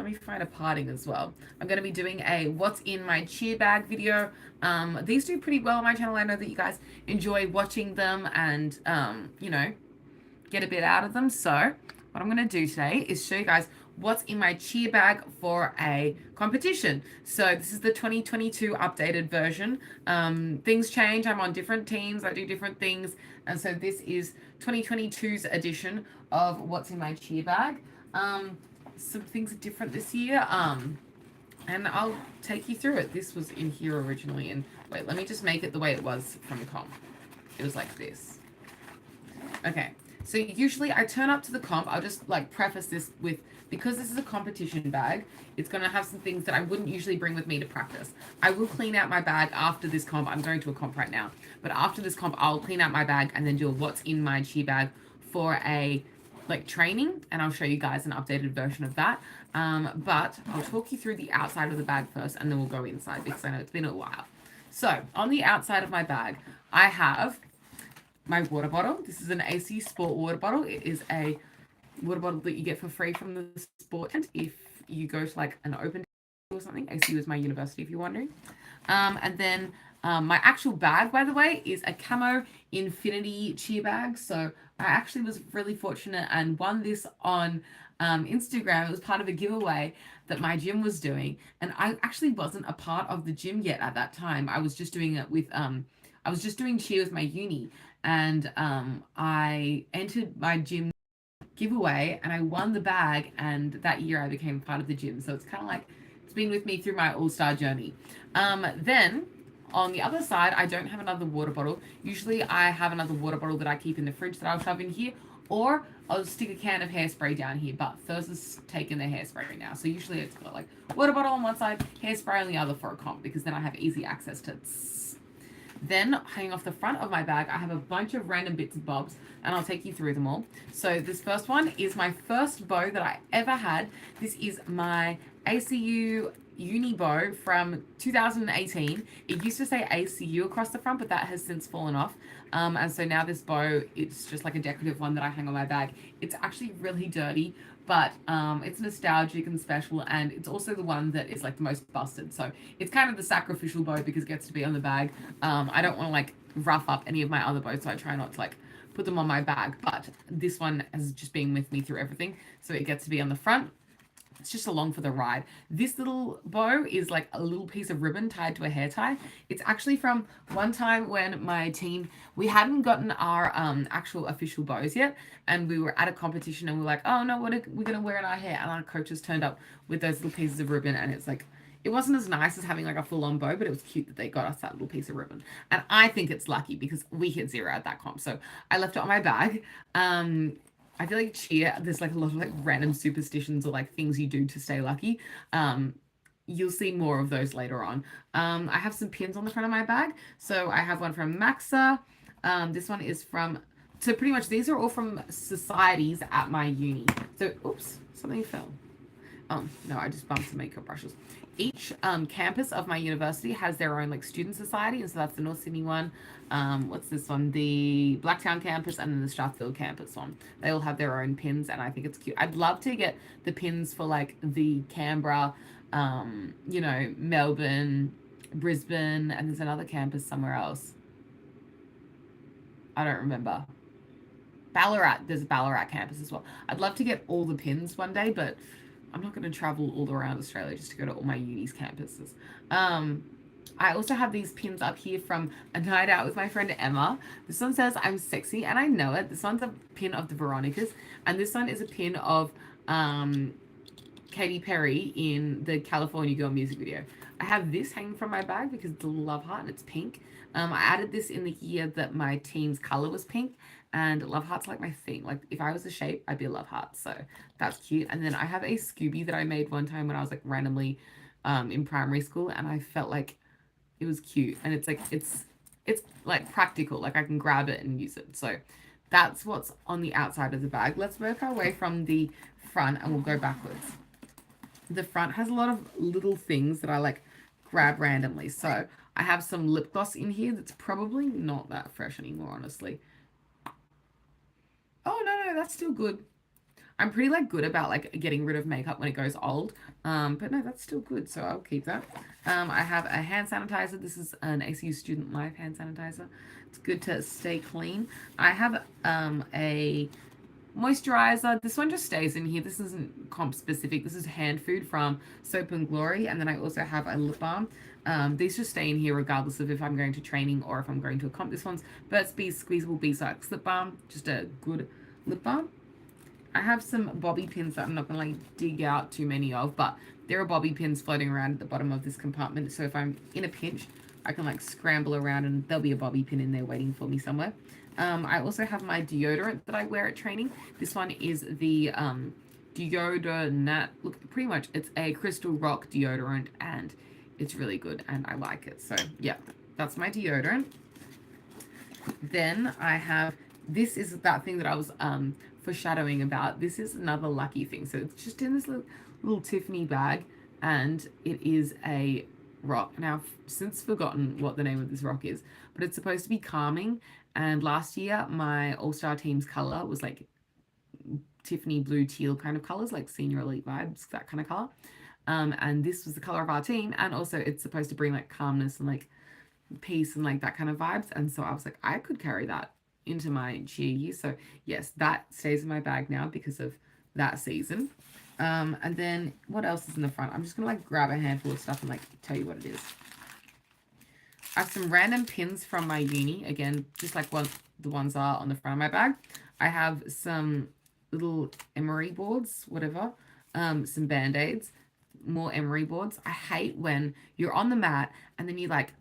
let me find a parting as well. I'm going to be doing a what's in my cheer bag video. These do pretty well on my channel. I know that you guys enjoy watching them and, get a bit out of them. So what I'm going to do today is show you guys what's in my cheer bag for a competition. So this is the 2022 updated version. Things change. I'm on different teams. I do different things. And so this is 2022's edition of what's in my cheer bag. Some things are different this year. And I'll take you through it. This was in here originally. And wait, let me just make it the way it was from the comp. It was like this. Okay. So usually I turn up to the comp. I'll just like preface this with, because this is a competition bag, it's going to have some things that I wouldn't usually bring with me to practice. I will clean out my bag after this comp. I'm going to a comp right now. But after this comp, I'll clean out my bag and then do a what's in my cheer bag for a like training. And I'll show you guys an updated version of that. But I'll talk you through the outside of the bag first and then we'll go inside because I know it's been a while. So on the outside of my bag, I have my water bottle. This is an AC Sport water bottle. It is a water bottle that you get for free from the sport tent if you go to like an open or something. ACU is my university if you're wondering. And then my actual bag, by the way, is a camo infinity cheer bag. So I actually was really fortunate and won this on Instagram. It was part of a giveaway that my gym was doing. And I actually wasn't a part of the gym yet at that time. I was just doing it with, I was just doing cheer with my uni. And I entered my gym giveaway and I won the bag. And that year I became part of the gym. So it's kind of like, it's been with me through my all-star journey. Then on the other side, I don't have another water bottle. Usually I have another water bottle that I keep in the fridge that I'll shove in here, or I'll just stick a can of hairspray down here. But Thursday's taken their hairspray now. So usually it's got like water bottle on one side, hairspray on the other for a comp, because then I have easy access to Then hanging off the front of my bag, I have a bunch of random bits and bobs, and I'll take you through them all. So this first one is my first bow that I ever had. This is my ACU uni bow from 2018. It used to say ACU across the front, but that has since fallen off. And so now this bow, it's just like a decorative one that I hang on my bag. It's actually really dirty, but it's nostalgic and special, and it's also the one that is like the most busted. So it's kind of the sacrificial bow because it gets to be on the bag. I don't want to like rough up any of my other bows, so I try not to like put them on my bag, but this one has just been with me through everything, so it gets to be on the front. It's just along for the ride. This little bow is like a little piece of ribbon tied to a hair tie. It's actually from one time when my team, we hadn't gotten our actual official bows yet, and we were at a competition and we were like, oh no, what are we gonna wear in our hair? And our coaches turned up with those little pieces of ribbon, and it's like, it wasn't as nice as having like a full-on bow, but it was cute that they got us that little piece of ribbon. And I think it's lucky because we hit 0 at that comp, so I left it on my bag. I feel like cheer, there's like a lot of like random superstitions or like things you do to stay lucky. You'll see more of those later on. I have some pins on the front of my bag. So I have one from Maxa. This one is from, so pretty much these are all from societies at my uni. So, oops, something fell. Oh, no, I just bumped some makeup brushes. Each campus of my university has their own like student society, and so that's the North Sydney one. What's this one? The Blacktown campus and then the Strathfield campus one. They all have their own pins, and I think it's cute. I'd love to get the pins for like the Canberra, Melbourne, Brisbane, and there's another campus somewhere else. I don't remember. Ballarat, there's a Ballarat campus as well. I'd love to get all the pins one day, but I'm not going to travel all around Australia just to go to all my uni's campuses. I also have these pins up here from a night out with my friend Emma. This one says I'm sexy, and I know it. This one's a pin of the Veronicas, and this one is a pin of Katy Perry in the California Girl music video. I have this hanging from my bag because it's a love heart and it's pink. I added this in the year that my team's color was pink, and love heart's like my thing. Like if I was a shape, I'd be a love heart. So that's cute. And then I have a Scooby that I made one time when I was like randomly in primary school, and I felt like it was cute, and it's like it's like practical. Like I can grab it and use it. So that's what's on the outside of the bag. Let's work our way from the front and we'll go backwards. The front has a lot of little things that I like grab randomly. So I have some lip gloss in here that's probably not that fresh anymore, honestly. Oh, no, that's still good. I'm pretty like good about like getting rid of makeup when it goes old. But no, that's still good, so I'll keep that. I have a hand sanitizer. This is an ACU Student Life hand sanitizer. It's good to stay clean. I have a moisturizer. This one just stays in here. This isn't comp specific. This is hand food from Soap and Glory. And then I also have a lip balm. These just stay in here regardless of if I'm going to training or if I'm going to a comp. This one's Burt's Bees Squeezable Beeswax Lip Balm. Just a good lip balm. I have some bobby pins that I'm not going to like dig out too many of, but there are bobby pins floating around at the bottom of this compartment. So if I'm in a pinch, I can like scramble around and there'll be a bobby pin in there waiting for me somewhere. I also have my deodorant that I wear at training. This one is the Deodorant. Look, pretty much it's a Crystal Rock deodorant and it's really good and I like it. So yeah, that's my deodorant. Then I have, this is that thing that I was foreshadowing about. This is another lucky thing. So it's just in this little Tiffany bag and it is a rock. Now I've since forgotten what the name of this rock is, but it's supposed to be calming. And last year my all-star team's color was like Tiffany blue teal kind of colors, like senior elite vibes, that kind of color. And this was the color of our team, and also it's supposed to bring like calmness and like peace and like that kind of vibes. And so I was like, I could carry that into my cheer year. So yes, that stays in my bag now because of that season. And then what else is in the front? I'm just gonna like grab a handful of stuff and like tell you what it is. I have some random pins from my uni. Again, just like what the ones are on the front of my bag. I have some little emery boards, whatever. Some band-aids, more emery boards. I hate when you're on the mat and then you like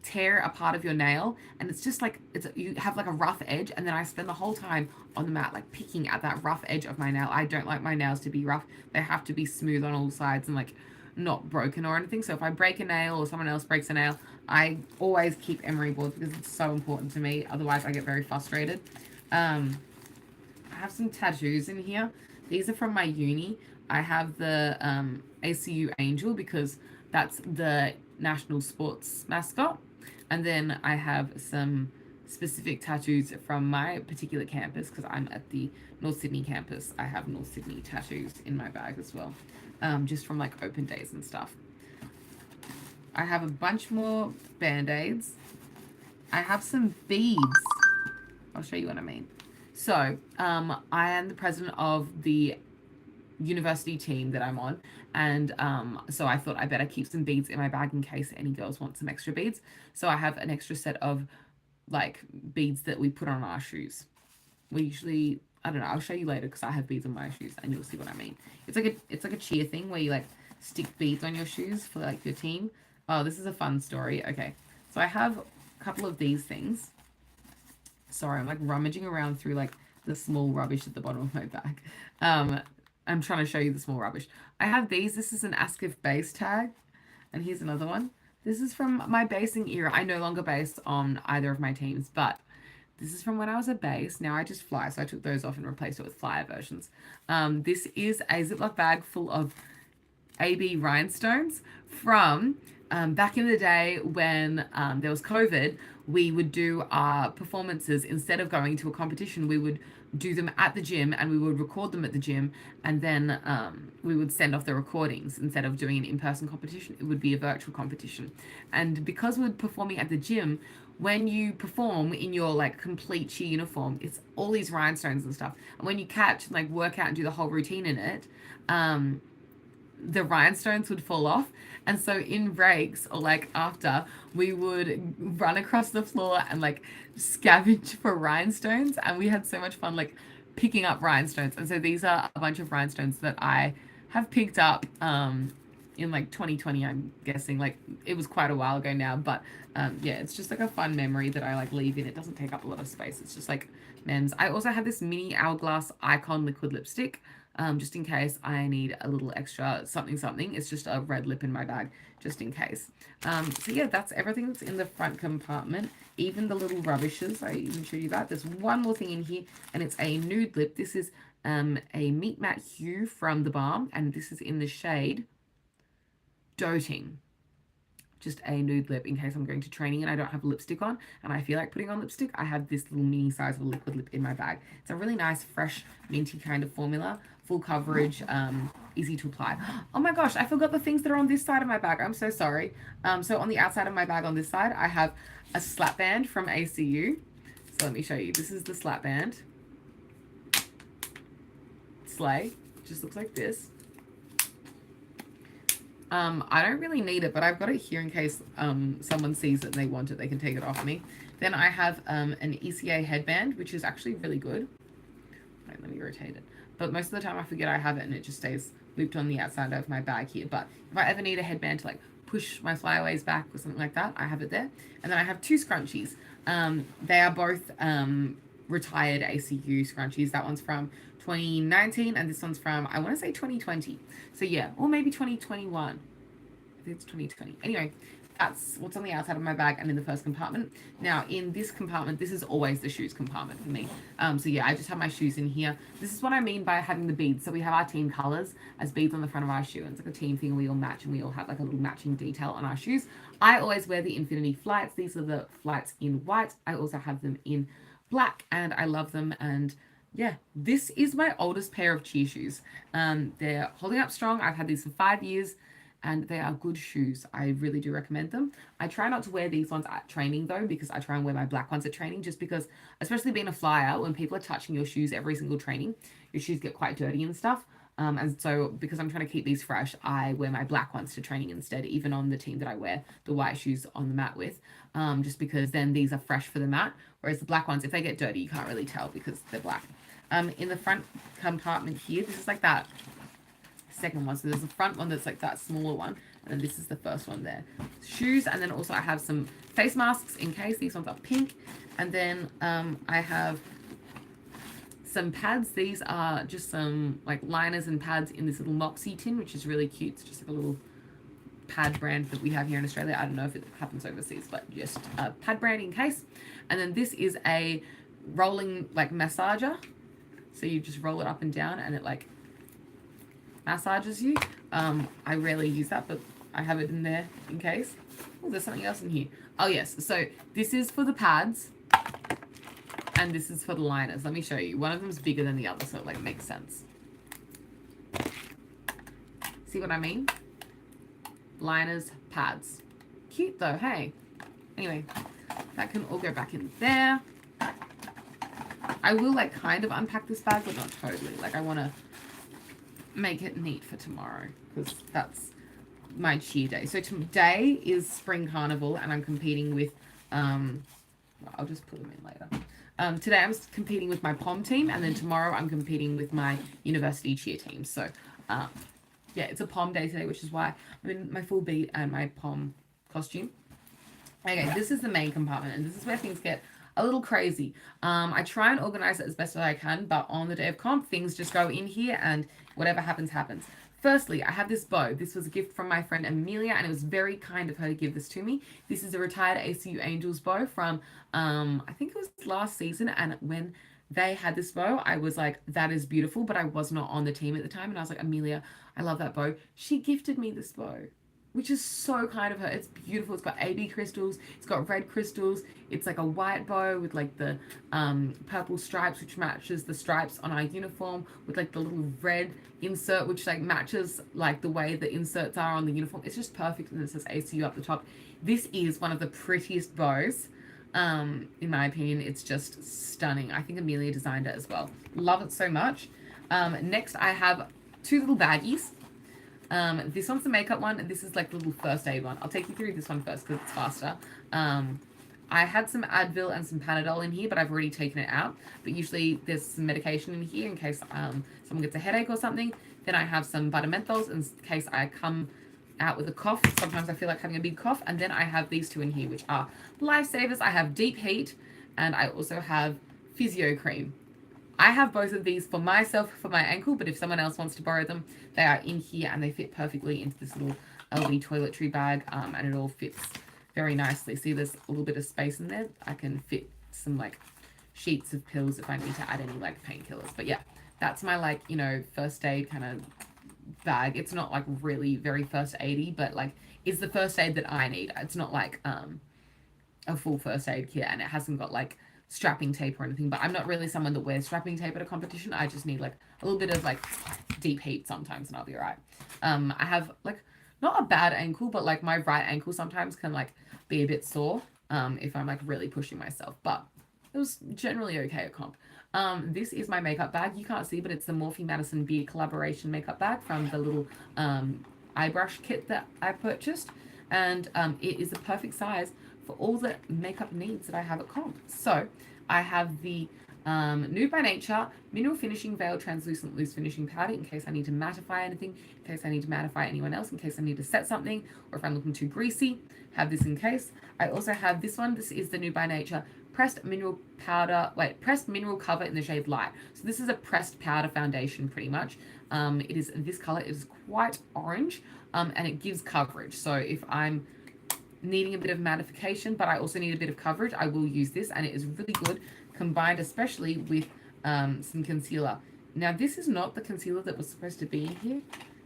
tear a part of your nail and it's just like you have like a rough edge, and then I spend the whole time on the mat like picking at that rough edge of my nail. I don't like my nails to be rough. They have to be smooth on all sides and like not broken or anything. So if I break a nail or someone else breaks a nail, I always keep emery boards because it's so important to me. Otherwise I get very frustrated. I have some tattoos in here. These are from my uni. I have the ACU Angel because that's the national sports mascot. And then I have some specific tattoos from my particular campus because I'm at the North Sydney campus. I have North Sydney tattoos in my bag as well, just from like open days and stuff. I have a bunch more band-aids. I have some beads. I'll show you what I mean. So I am the president of the university team that I'm on, and so I thought I better keep some beads in my bag in case any girls want some extra beads. So I have an extra set of like beads that we put on our shoes. We usually, I don't know, I'll show you later because I have beads on my shoes and you'll see what I mean. It's like a cheer thing where you like stick beads on your shoes for like your team. Oh, this is a fun story. Okay, so I have a couple of these things. Sorry, I'm like rummaging around through like the small rubbish at the bottom of my bag. I'm trying to show you the small rubbish. I have these. This is an Ask If base tag. And here's another one. This is from my basing era. I no longer base on either of my teams, but this is from when I was a base. Now I just fly, so I took those off and replaced it with flyer versions. This is a Ziploc bag full of AB rhinestones from back in the day when there was COVID. We would do our performances instead of going to a competition. We would do them at the gym and we would record them at the gym, and then we would send off the recordings. Instead of doing an in-person competition, it would be a virtual competition. And because we're performing at the gym, when you perform in your like complete cheer uniform, it's all these rhinestones and stuff, and when you catch and like work out and do the whole routine in it, the rhinestones would fall off. And so in breaks or like after, we would run across the floor and like scavenge for rhinestones. And we had so much fun like picking up rhinestones. And so these are a bunch of rhinestones that I have picked up in like 2020, I'm guessing. Like it was quite a while ago now, but yeah, it's just like a fun memory that I like leave in. It doesn't take up a lot of space. It's just like mems. I also have this mini Hourglass Icon liquid lipstick. Just in case I need a little extra something. It's just a red lip in my bag, just in case. So yeah, that's everything that's in the front compartment, even the little rubbishes. I even showed you that. There's one more thing in here, and it's a nude lip. This is a Meet Matte Hue from The Balm, and this is in the shade Doting. just a nude lip in case I'm going to training and I don't have lipstick on and I feel like putting on lipstick. I have this little mini size of a liquid lip in my bag. It's a really nice, fresh, minty kind of formula. Full coverage, easy to apply. Oh my gosh, I forgot the things that are on this side of my bag. I'm so sorry. So on the outside of my bag on this side, I have a slap band from ACU. So let me show you. This is the slap band. Slay. Just looks like this. I don't really need it, but I've got it here in case someone sees it and they want it, they can take it off me. Then I have an ECA headband, which is actually really good. Wait, let me rotate it. But most of the time I forget I have it and it just stays looped on the outside of my bag here. But if I ever need a headband to like push my flyaways back or something like that, I have it there. And then I have two scrunchies. They are both retired ACU scrunchies. That one's from 2019 and this one's from, I want to say 2020. So yeah, or maybe 2021. I think it's 2020. Anyway, that's what's on the outside of my bag and in the first compartment. Now in this compartment, this is always the shoes compartment for me. So yeah, I just have my shoes in here. This is what I mean by having the beads. So we have our team colors as beads on the front of our shoe. And it's like a team thing. We all match and we all have like a little matching detail on our shoes. I always wear the Infinity Flights. These are the Flights in white. I also have them in black and I love them. And yeah, this is my oldest pair of cheer shoes. They're holding up strong. I've had these for 5 years. And they are good shoes. I really do recommend them. I try not to wear these ones at training though, because I try and wear my black ones at training just because, especially being a flyer, when people are touching your shoes every single training, your shoes get quite dirty and stuff. And so because I'm trying to keep these fresh, I wear my black ones to training instead, even on the team that I wear the white shoes on the mat with, just because then these are fresh for the mat. Whereas the black ones, if they get dirty, you can't really tell because they're black. In the front compartment here, this is like that second one. So there's the front one that's like that smaller one. And then this is the first one there. Shoes. And then also I have some face masks in case. These ones are pink. And then I have some pads. These are just some like liners and pads in this little Moxie tin, which is really cute. It's just like a little pad brand that we have here in Australia. I don't know if it happens overseas, but just a pad brand in case. And then this is a rolling like massager. So you just roll it up and down and it like massages you. I rarely use that, but I have it in there in case. Oh, there's something else in here. Oh yes, so this is for the pads and this is for the liners. Let me show you. One of them is bigger than the other, so it like makes sense. See what I mean? Liners, pads. Cute though, hey. Anyway, that can all go back in there. I will like kind of unpack this bag, but not totally. Like I want to make it neat for tomorrow because that's my cheer day. So today is Spring Carnival and I'm competing with I'll just put them in later. Today I'm competing with my pom team and then tomorrow I'm competing with my university cheer team. So yeah, it's a pom day today, which is why I'm in my full beat and my pom costume. Okay, this is the main compartment and this is where things get a little crazy. I try and organize it as best as I can, but on the day of comp, things just go in here and whatever happens, happens. Firstly, I have this bow. This was a gift from my friend Amelia, and it was very kind of her to give this to me. This is a retired ACU Angels bow from, I think it was last season, and when they had this bow, I was like, that is beautiful, but I was not on the team at the time, and I was like, Amelia, I love that bow. She gifted me this bow, which is so kind of her. It's beautiful. It's got AB crystals. It's got red crystals. It's like a white bow with like the purple stripes, which matches the stripes on our uniform with like the little red insert, which like matches like the way the inserts are on the uniform. It's just perfect. And it says ACU up the top. This is one of the prettiest bows. In my opinion, it's just stunning. I think Amelia designed it as well. Love it so much. Next, I have two little baggies. This one's the makeup one, and this is like the little first aid one. I'll take you through this one first because it's faster. I had some Advil and some Panadol in here, but I've already taken it out. But usually there's some medication in here in case someone gets a headache or something. Then I have some Vitamenthols in case I come out with a cough. Sometimes I feel like having a big cough. And then I have these two in here, which are lifesavers. I have Deep Heat, and I also have Physio Cream. I have both of these for myself for my ankle, but if someone else wants to borrow them, they are in here and they fit perfectly into this little LV toiletry bag, and it all fits very nicely. See, there's a little bit of space in there. I can fit some like sheets of pills if I need to add any like painkillers. But yeah, that's my like, you know, first aid kind of bag. It's not like really very first aidy, but like is the first aid that I need. It's not like a full first aid kit, and it hasn't got like strapping tape or anything. But I'm not really someone that wears strapping tape at a competition. I just need like a little bit of like deep heat sometimes, and I'll be alright. I have like not a bad ankle, but like my right ankle sometimes can like be a bit sore if I'm like really pushing myself. But it was generally okay at comp. This is my makeup bag. You can't see, but it's the Morphe Madison Beer collaboration makeup bag from the little eye brush kit that I purchased. And it is the perfect size for all the makeup needs that I have at comp. So I have the Nude by Nature Mineral Finishing Veil Translucent Loose Finishing Powder in case I need to mattify anything, in case I need to mattify anyone else, in case I need to set something, or if I'm looking too greasy, have this in case. I also have this one. This is the Nude by Nature pressed mineral cover in the shade Light. So this is a pressed powder foundation pretty much. It is this color. It is quite orange and it gives coverage. So if I'm needing a bit of mattification, but I also need a bit of coverage, I will use this, and it is really good combined especially with some concealer. Now this is not the concealer that was supposed to be in here.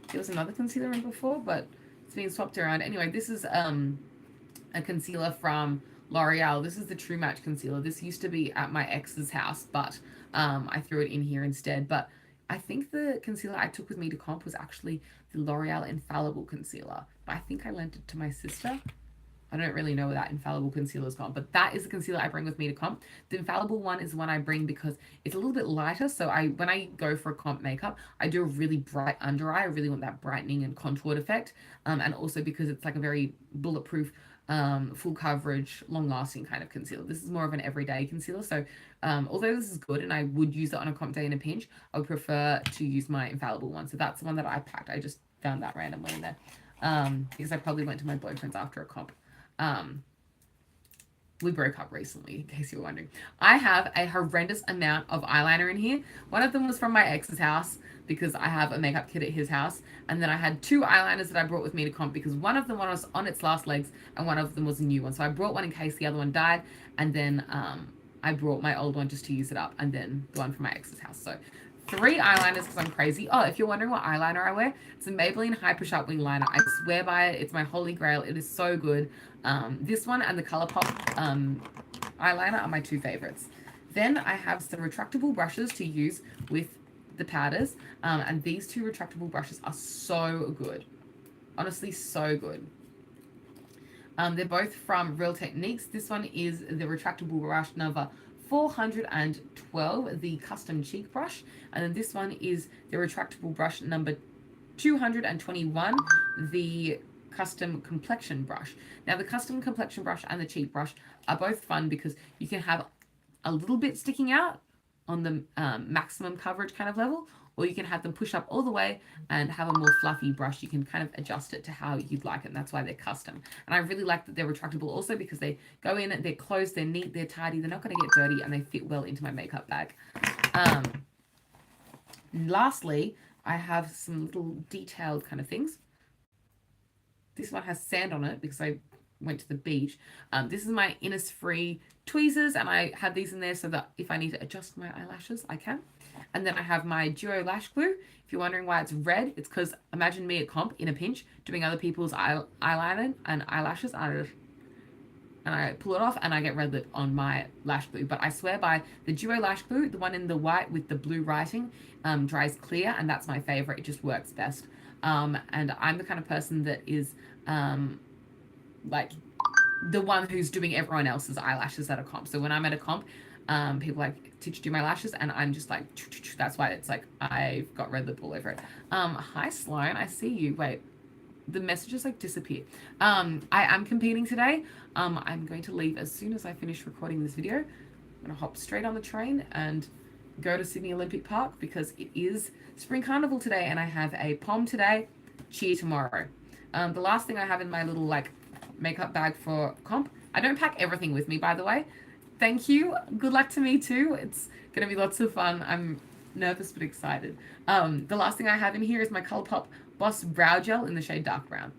There was another concealer in before, but it's being swapped around. Anyway, this is a concealer from L'Oreal. This is the True Match concealer. This used to be at my ex's house, but I threw it in here instead. But I think the concealer I took with me to comp was actually the L'Oreal Infallible concealer. But I think I lent it to my sister. I don't really know where that Infallible concealer's gone, but that is the concealer I bring with me to comp. The Infallible one is the one I bring because it's a little bit lighter. So when I go for a comp makeup, I do a really bright under eye. I really want that brightening and contoured effect. And also because it's like a very bulletproof, full coverage, long lasting kind of concealer. This is more of an everyday concealer. So although this is good and I would use it on a comp day in a pinch, I would prefer to use my Infallible one. So that's the one that I packed. I just found that randomly in there because I probably went to my boyfriend's after a comp. We broke up recently, in case you were wondering. I have a horrendous amount of eyeliner in here. One of them was from my ex's house because I have a makeup kit at his house. And then I had 2 eyeliners that I brought with me to comp because one of them was on its last legs and one of them was a new one. So I brought one in case the other one died. And then I brought my old one just to use it up. And then the one from my ex's house. So 3 eyeliners because I'm crazy. Oh, if you're wondering what eyeliner I wear, it's a Maybelline Hyper Sharp Wing Liner. I swear by it. It's my holy grail. It is so good. This one and the ColourPop eyeliner are my 2 favorites. Then I have some retractable brushes to use with the powders. And these 2 retractable brushes are so good. Honestly, so good. They're both from Real Techniques. This one is the retractable brush number 412, the custom cheek brush, and then this one is the retractable brush number 221, the custom complexion brush. Now the custom complexion brush and the cheek brush are both fun because you can have a little bit sticking out on the maximum coverage kind of level, or you can have them push up all the way and have a more fluffy brush. You can kind of adjust it to how you'd like it, and that's why they're custom. And I really like that they're retractable also because they go in, they're closed, they're neat, they're tidy, they're not going to get dirty, and they fit well into my makeup bag. Lastly, I have some little detailed kind of things. This one has sand on it because I went to the beach. This is my Innisfree tweezers, and I have these in there so that if I need to adjust my eyelashes, I can. And then I have my Duo Lash Glue. If you're wondering why it's red, it's because imagine me at comp in a pinch doing other people's eyeliner and eyelashes, and I pull it off and I get red lip on my lash glue. But I swear by the Duo Lash Glue, the one in the white with the blue writing, dries clear, and that's my favorite. It just works best. And I'm the kind of person that is like the one who's doing everyone else's eyelashes at a comp. So when I'm at a comp, people like to do my lashes, and I'm just like, that's why it's like I've got red lip all over it. Hi Sloan, I see you. Wait, the messages like disappear. I am competing today. I'm going to leave as soon as I finish recording this video. I'm gonna hop straight on the train and go to Sydney Olympic Park because it is Spring Carnival today, and I have a pom today, cheer tomorrow. The last thing I have in my little like makeup bag for comp, I don't pack everything with me, by the way. Thank you. Good luck to me too. It's gonna be lots of fun. I'm nervous but excited. The last thing I have in here is my ColourPop Boss Brow Gel in the shade Dark Brown.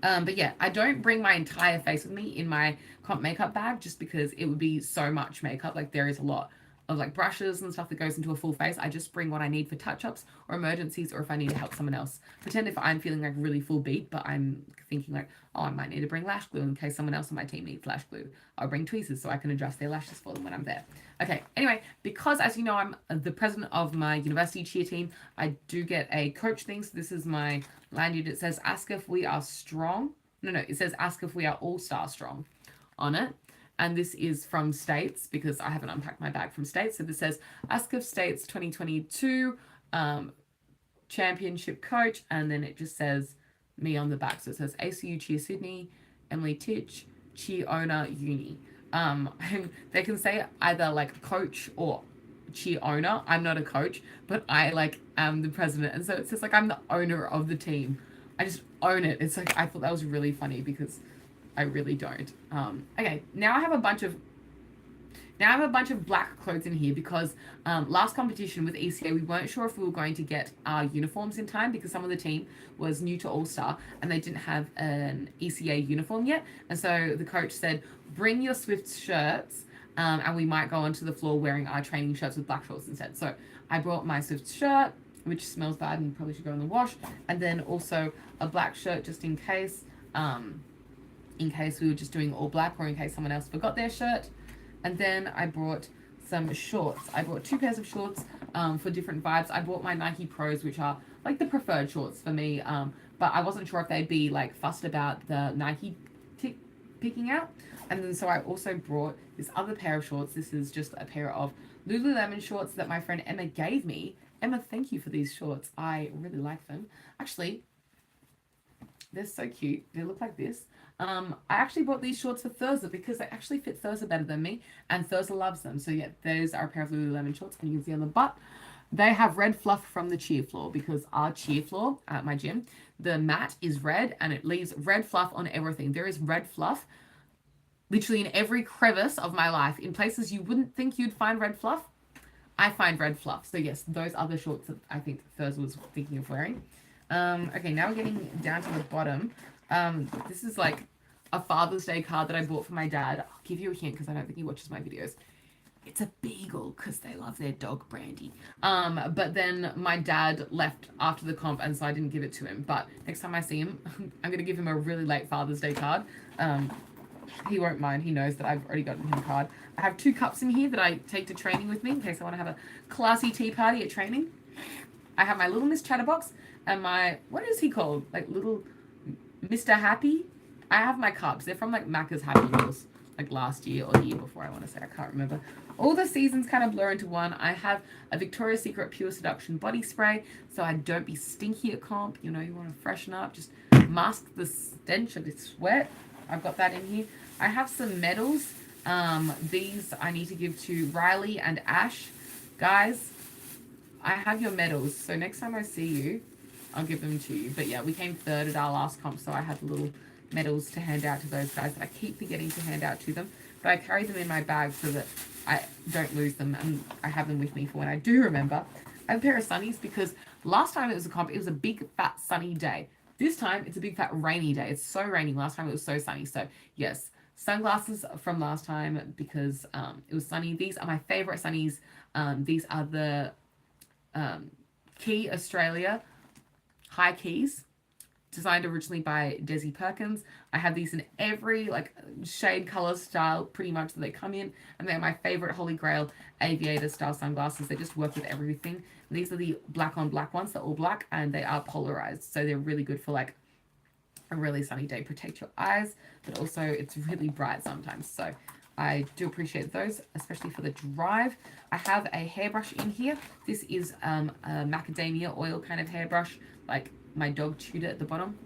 But yeah, I don't bring my entire face with me in my comp makeup bag just because it would be so much makeup. Like there is a lot of like brushes and stuff that goes into a full face. I just bring what I need for touch-ups or emergencies, or if I need to help someone else. Pretend if I'm feeling like really full beat, but I'm thinking like, oh, I might need to bring lash glue in case someone else on my team needs lash glue. I'll bring tweezers so I can adjust their lashes for them when I'm there. Okay, anyway, because as you know, I'm the president of my university cheer team, I do get a coach thing. So this is my lanyard. It says, ask if we are strong. No, it says ask if we are all-star strong on it. And this is from States because I haven't unpacked my bag from States. So this says ask if States 2022 championship coach. And then it just says me on the back. So it says ACU Cheer Sydney, Emily Titch, Cheer Owner Uni. They can say either like coach or cheer owner. I'm not a coach, but I like am the president. And so it says like I'm the owner of the team. I just own it. It's like, I thought that was really funny because I really don't. Okay, now I have a bunch of black clothes in here because last competition with ECA, we weren't sure if we were going to get our uniforms in time because some of the team was new to All-Star and they didn't have an ECA uniform yet. And so the coach said, bring your Swifts shirts and we might go onto the floor wearing our training shirts with black shorts instead. So I brought my Swifts shirt, which smells bad and probably should go in the wash, and then also a black shirt just in case we were just doing all black or in case someone else forgot their shirt. And then I brought some shorts. I brought 2 pairs of shorts for different vibes. I bought my Nike Pros, which are like the preferred shorts for me, but I wasn't sure if they'd be like fussed about the Nike picking out. And then so I also brought this other pair of shorts. This is just a pair of Lululemon shorts that my friend Emma gave me. Emma, thank you for these shorts. I really like them. Actually, they're so cute. They look like this. I actually bought these shorts for Thurza because they actually fit Thurza better than me, and Thurza loves them. So yeah, those are a pair of Lululemon shorts, and you can see on the butt, they have red fluff from the cheer floor because our cheer floor at my gym, the mat is red and it leaves red fluff on everything. There is red fluff literally in every crevice of my life. In places you wouldn't think you'd find red fluff, I find red fluff. So yes, those are the shorts that I think Thurza was thinking of wearing. Okay, now we're getting down to the bottom. This is like a Father's Day card that I bought for my dad. I'll give you a hint because I don't think he watches my videos. It's a beagle because they love their dog Brandy. But then my dad left after the comp and so I didn't give it to him. But next time I see him, I'm going to give him a really late Father's Day card. He won't mind. He knows that I've already gotten him a card. I have 2 cups in here that I take to training with me in case I want to have a classy tea party at training. I have my Little Miss Chatterbox and my, what is he called? Like little Mr. Happy? I have my cups. They're from like Macca's Happy Meals, like last year or the year before, I want to say. I can't remember. All the seasons kind of blur into one. I have a Victoria's Secret Pure Seduction body spray, so I don't be stinky at comp. You know, you want to freshen up, just mask the stench of the sweat. I've got that in here. I have some medals. These I need to give to Riley and Ash. Guys, I have your medals, so next time I see you, I'll give them to you. But yeah, we came 3rd at our last comp, so I had little medals to hand out to those guys that I keep forgetting to hand out to them. But I carry them in my bag so that I don't lose them, and I have them with me for when I do remember. I have a pair of sunnies because last time it was a comp, it was a big fat sunny day. This time it's a big fat rainy day. It's so rainy. Last time it was so sunny. So yes, sunglasses from last time because it was sunny. These are my favorite sunnies. These are the Key Australia high keys, designed originally by Desi Perkins. I have these in every like shade, color, style pretty much that they come in, and they're my favorite Holy Grail aviator style sunglasses. They just work with everything. And these are the black on black ones. They're all black and they are polarized, so they're really good for like a really sunny day. Protect your eyes, but also it's really bright sometimes, so I do appreciate those, especially for the drive. I have a hairbrush in here. This is a macadamia oil kind of hairbrush, like my dog chewed it at the bottom.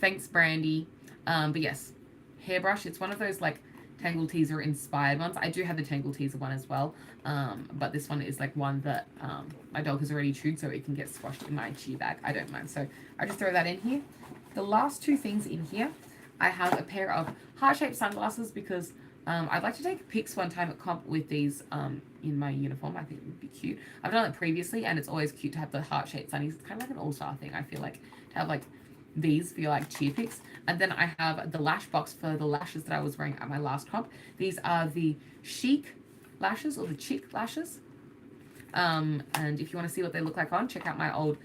Thanks, Brandy. But yes, hairbrush. It's one of those like Tangle Teaser inspired ones. I do have the Tangle Teaser one as well, but this one is like one that my dog has already chewed, so it can get squashed in my chew bag. I don't mind, so I just throw that in here. The last 2 things in here, I have a pair of heart-shaped sunglasses because I'd like to take pics one time at comp with these in my uniform. I think it would be cute. I've done it previously, and it's always cute to have the heart-shaped sunnies. It's kind of like an all-star thing, I feel like, to have like these for your like cheer pics. And then I have the lash box for the lashes that I was wearing at my last comp. These are the Chic lashes, or the Chick lashes. And if you want to see what they look like on, check out my old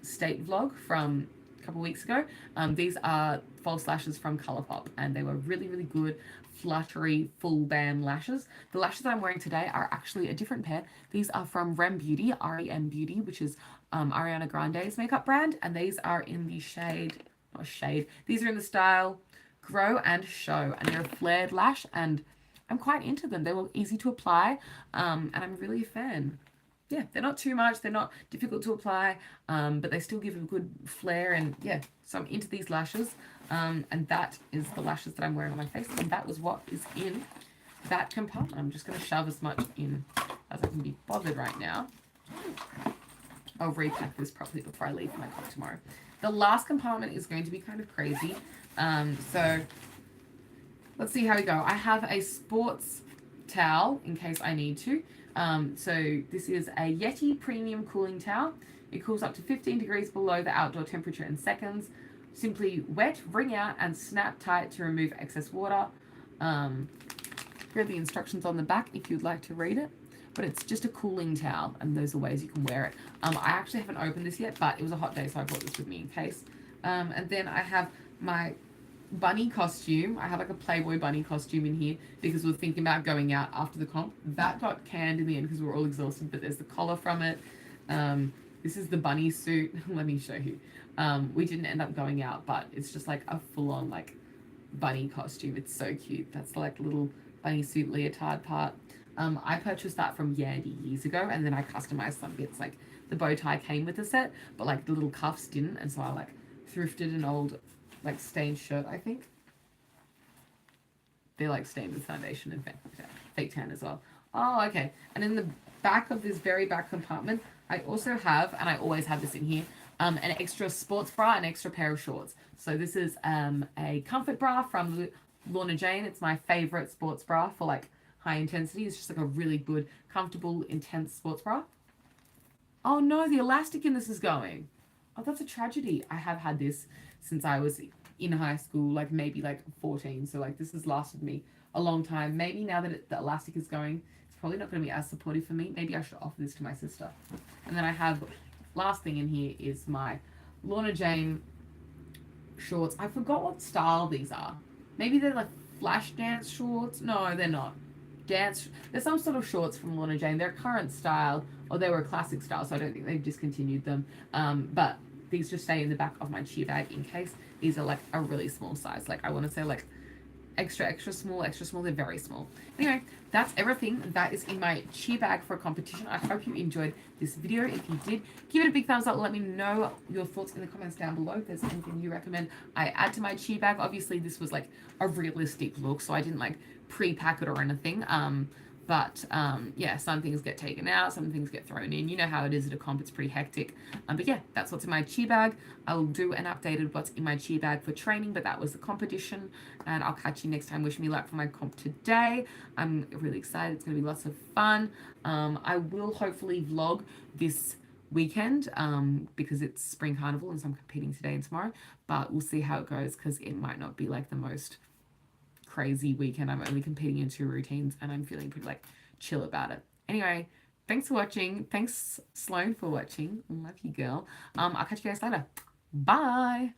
state vlog from a couple weeks ago. These are false lashes from Colourpop, and they were really, really good, fluttery, full band lashes. The lashes that I'm wearing today are actually a different pair. These are from Rem Beauty, R-E-M Beauty, which is Ariana Grande's makeup brand, and these are in the these are in the style Grow and Show, and they're a flared lash, and I'm quite into them. They were easy to apply, and I'm really a fan. Yeah, they're not too much, they're not difficult to apply, but they still give a good flare, and yeah, so I'm into these lashes, and that is the lashes that I'm wearing on my face, and that was what is in that compartment. I'm just going to shove as much in as I can be bothered right now. I'll repack this properly before I leave for my comp tomorrow. The last compartment is going to be kind of crazy, so let's see how we go. I have a sports towel in case I need to. So this is a Yeti Premium Cooling Towel. It cools up to 15 degrees below the outdoor temperature in seconds. Simply wet, wring out, and snap tight to remove excess water. Here are the instructions on the back if you'd like to read it. But it's just a cooling towel, and those are ways you can wear it. I actually haven't opened this yet, but it was a hot day, so I brought this with me in case. And then I have my bunny costume. I have like a Playboy bunny costume in here because we were thinking about going out after the comp. That got canned in the end because we were all exhausted, but there's the collar from it. This is the bunny suit. Let me show you. We didn't end up going out, but it's just like a full-on like bunny costume. It's so cute. That's the like little bunny suit leotard part. I purchased that from Yandy years ago, and then I customized some bits. Like the bow tie came with the set, but like the little cuffs didn't, and so I like thrifted an old like stained shirt, I think. They're like stained with foundation and fake tan as well. Oh, okay. And in the back of this very back compartment, I also have, and I always have this in here, an extra sports bra and extra pair of shorts. So this is a comfort bra from Lorna Jane. It's my favorite sports bra for like high intensity. It's just like a really good, comfortable, intense sports bra. Oh no, the elastic in this is going. Oh, that's a tragedy. I have had this since I was in high school, like maybe like 14. So like this has lasted me a long time. Maybe now that the elastic is going, it's probably not going to be as supportive for me. Maybe I should offer this to my sister. And then I have, last thing in here is my Lorna Jane shorts. I forgot what style these are. Maybe they're like flash dance shorts. No, they're not. There's some sort of shorts from Lorna Jane. They're current style, or they were a classic style, so I don't think they've discontinued them. But these just stay in the back of my cheer bag in case. These are like a really small size. Like I want to say like extra small, they're very small. Anyway, that's everything that is in my cheer bag for a competition. I hope you enjoyed this video. If you did, give it a big thumbs up. Let me know your thoughts in the comments down below. If there's anything you recommend I add to my cheer bag. Obviously this was like a realistic look, so I didn't like pre-pack it or anything. But yeah, some things get taken out, some things get thrown in. You know how it is at a comp, it's pretty hectic. But yeah, that's what's in my cheer bag. I'll do an updated what's in my cheer bag for training, but that was the competition. And I'll catch you next time. Wish me luck for my comp today. I'm really excited. It's going to be lots of fun. I will hopefully vlog this weekend because it's spring carnival and so I'm competing today and tomorrow. But we'll see how it goes because it might not be like the most crazy weekend. I'm only competing in 2 routines and I'm feeling pretty like chill about it. Anyway, thanks for watching. Thanks Sloan for watching. Love you, girl. I'll catch you guys later. Bye.